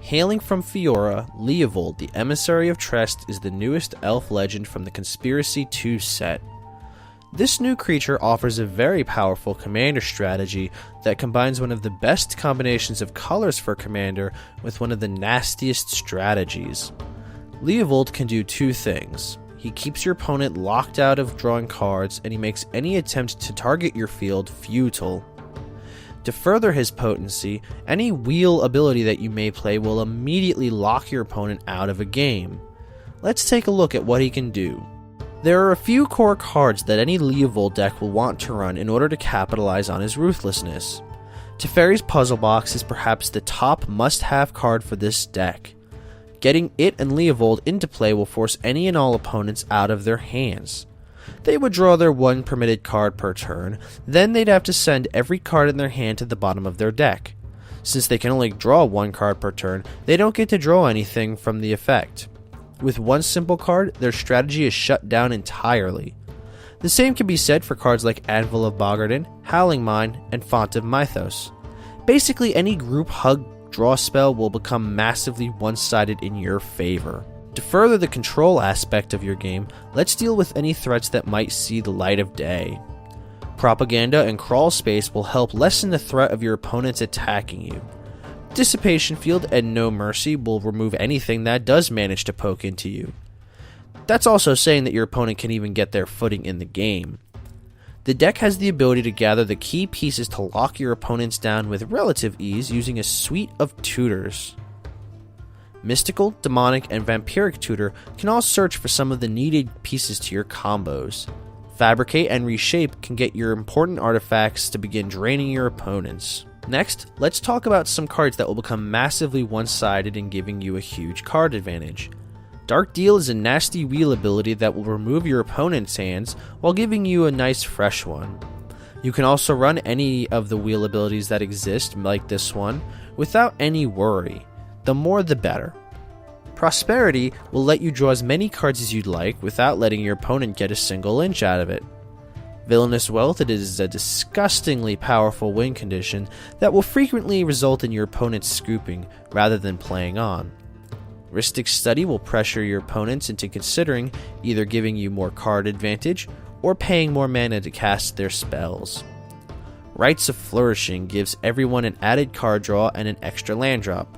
Hailing from Fiora, Leovold, the Emissary of Trest, is the newest elf legend from the Conspiracy 2 set. This new creature offers a very powerful commander strategy that combines one of the best combinations of colors for commander with one of the nastiest strategies. Leovold can do two things. He keeps your opponent locked out of drawing cards, and he makes any attempt to target your field futile. To further his potency, any wheel ability that you may play will immediately lock your opponent out of a game. Let's take a look at what he can do. There are a few core cards that any Leovold deck will want to run in order to capitalize on his ruthlessness. Teferi's Puzzle Box is perhaps the top must-have card for this deck. Getting it and Leovold into play will force any and all opponents out of their hands. They would draw their one permitted card per turn, then they'd have to send every card in their hand to the bottom of their deck. Since they can only draw one card per turn, they don't get to draw anything from the effect. With one simple card, their strategy is shut down entirely. The same can be said for cards like Anvil of Bogardan, Howling Mine, and Font of Mythos. Basically, any group hug draw spell will become massively one-sided in your favor. To further the control aspect of your game, let's deal with any threats that might see the light of day. Propaganda and Crawl Space will help lessen the threat of your opponents attacking you. Dissipation Field and No Mercy will remove anything that does manage to poke into you. That's also saying that your opponent can even get their footing in the game. The deck has the ability to gather the key pieces to lock your opponents down with relative ease using a suite of tutors. Mystical, Demonic, and Vampiric Tutor can all search for some of the needed pieces to your combos. Fabricate and Reshape can get your important artifacts to begin draining your opponents. Next, let's talk about some cards that will become massively one-sided and giving you a huge card advantage. Dark Deal is a nasty wheel ability that will remove your opponent's hands while giving you a nice fresh one. You can also run any of the wheel abilities that exist, like this one, without any worry. The more the better. Prosperity will let you draw as many cards as you'd like without letting your opponent get a single inch out of it. Villainous Wealth, it is a disgustingly powerful win condition that will frequently result in your opponent's scooping rather than playing on. Rhystic Study will pressure your opponents into considering either giving you more card advantage or paying more mana to cast their spells. Rites of Flourishing gives everyone an added card draw and an extra land drop.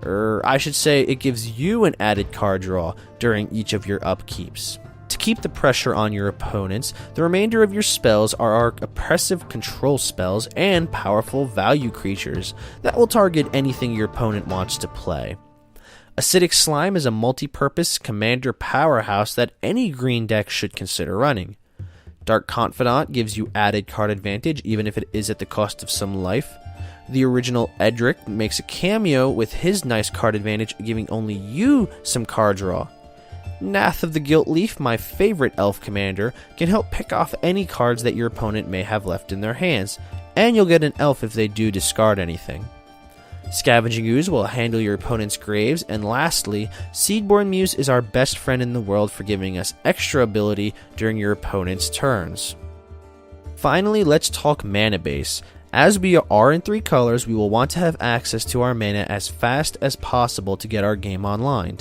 I should say it gives you an added card draw during each of your upkeeps. To keep the pressure on your opponents, the remainder of your spells are our oppressive control spells and powerful value creatures that will target anything your opponent wants to play. Acidic Slime is a multi-purpose commander powerhouse that any green deck should consider running. Dark Confidant gives you added card advantage even if it is at the cost of some life. The original Edric makes a cameo with his nice card advantage, giving only you some card draw. Nath of the Gilt Leaf, my favorite elf commander, can help pick off any cards that your opponent may have left in their hands, and you'll get an elf if they do discard anything. Scavenging Ooze will handle your opponent's graves, and lastly, Seedborn Muse is our best friend in the world for giving us extra ability during your opponent's turns. Finally, let's talk mana base. As we are in 3 colors, we will want to have access to our mana as fast as possible to get our game online.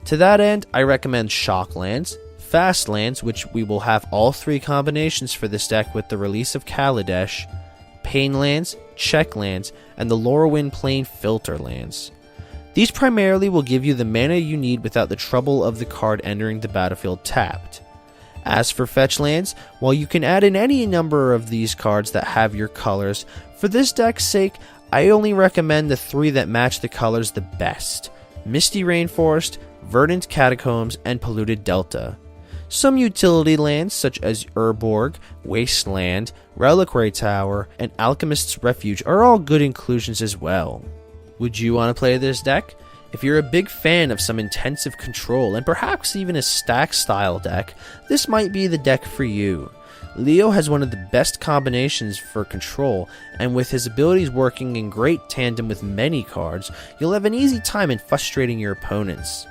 To that end, I recommend Shock Lands, Fast Lands, which we will have all 3 combinations for this deck with the release of Kaladesh, Pain Lands, Check Lands, and the Lorwyn Plane Filter Lands. These primarily will give you the mana you need without the trouble of the card entering the battlefield tapped. As for Fetch Lands, while you can add in any number of these cards that have your colors, for this deck's sake, I only recommend the 3 that match the colors the best: Misty Rainforest, Verdant Catacombs, and Polluted Delta. Some utility lands such as Urborg, Wasteland, Reliquary Tower, and Alchemist's Refuge are all good inclusions as well. Would you want to play this deck? If you're a big fan of some intensive control and perhaps even a stack style deck, this might be the deck for you. Leo has one of the best combinations for control, and with his abilities working in great tandem with many cards, you'll have an easy time in frustrating your opponents.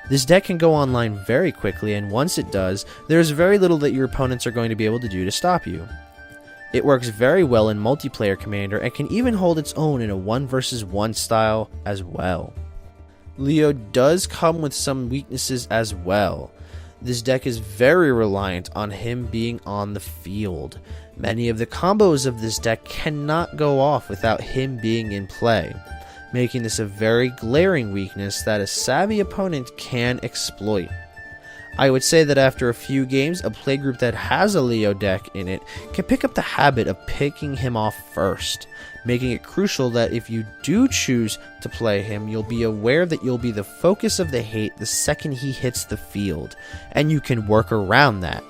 This deck can go online very quickly, and once it does, there is very little that your opponents are going to be able to do to stop you. It works very well in multiplayer Commander and can even hold its own in a 1 vs 1 style as well. Leo does come with some weaknesses as well. This deck is very reliant on him being on the field. Many of the combos of this deck cannot go off without him being in play, making this a very glaring weakness that a savvy opponent can exploit. I would say that after a few games, a playgroup that has a Leo deck in it can pick up the habit of picking him off first, making it crucial that if you do choose to play him, you'll be aware that you'll be the focus of the hate the second he hits the field, and you can work around that.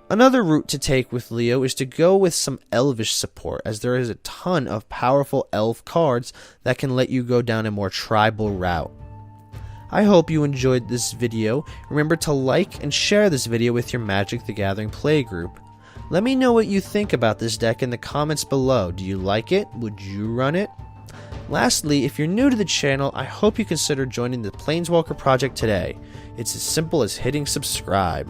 Another route to take with Leo is to go with some Elvish support, as there is a ton of powerful elf cards that can let you go down a more tribal route. I hope you enjoyed this video. Remember to like and share this video with your Magic the Gathering Playgroup. Let me know what you think about this deck in the comments below. Do you like it? Would you run it? Lastly, if you're new to the channel, I hope you consider joining the Planeswalker project today. It's as simple as hitting subscribe.